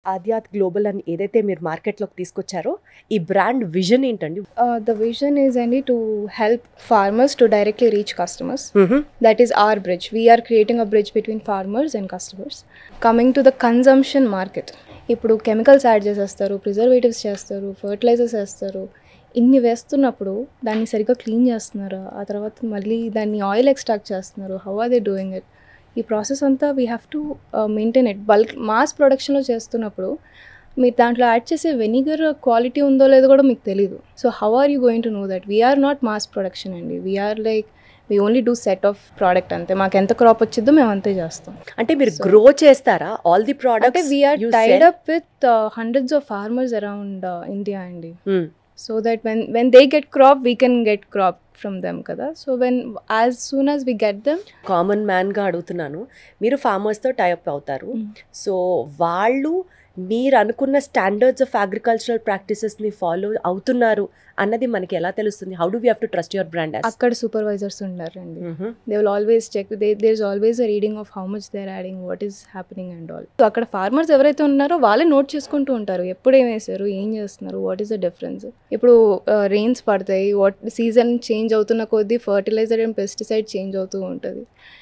ఆద్యాత్ global అని ఏదైతే మీరు మార్కెట్‌లోకి తీసుకొచ్చారో, ఈ బ్రాండ్ విజన్ ఏంటండి? The vision is only to help farmers to directly reach customers. హుహు. That is our bridge. We are creating a bridge between farmers and customers. Coming to the consumption market. ఇప్పుడు chemicals add చేసేస్తారు, preservatives చేస్తారు, fertilisers వేస్తారు. ఇన్ని వేస్తున్నప్పుడు దాన్ని సరిగ్గా clean చేస్తున్నారా? ఆ తర్వాత మళ్ళీ దాన్ని ఆయిల్ ఎక్స్ట్రాక్ట్ చేస్తున్నారు. How are they doing it? ఈ ప్రాసెస్ అంతా we have to maintain it. Bulk mass ప్రొడక్షన్లో చేస్తున్నప్పుడు మీరు దాంట్లో యాడ్ చేసే వెనిగర్ క్వాలిటీ ఉందో లేదో కూడా మీకు తెలియదు. So how are you going to know that? We're not mass production అండి. We're like we only do set of product అంతే. మాకు ఎంత క్రాప్ వచ్చిద్దో మేము అంతే చేస్తాం. అంటే మీరు గ్రో చేస్తారా ఆల్ ది అంటే products? We're tied up with hundreds of farmers around India అండి. So that when they get crop we can get crop from them కదా. So as soon as we get them. Common మ్యాన్‌గా అడుగుతున్నాను. మీరు ఫార్మర్స్‌తో tie up అవుతారు. So వాళ్ళు మీరు అనుకున్న standards of agricultural ప్రాక్టీసెస్‌ని ఫాలో అవుతున్నారు అన్నది మనకి ఎలా తెలుస్తుంది? How do we have to trust your brand as? అక్కడ సూపర్వైజర్స్ ఉన్నారండి. They will always check. There is always a reading of how much they are adding, what is happening and all. So అక్కడ farmers ఎవరైతే ఉన్నారో వాళ్ళే note చేసుకుంటూ ఉంటారు. ఎప్పుడు ఏం వేసారు, ఏం చేస్తున్నారు, వాట్ ఈస్ ద డిఫరెన్స్. ఇప్పుడు రెయిన్స్ పడతాయి, వాట్ సీజన్ చేంజ్ అవుతున్న కొద్దీ ఫర్టిలైజర్ అండ్ పెస్టిసైడ్ చేంజ్ అవుతూ ఉంటుంది.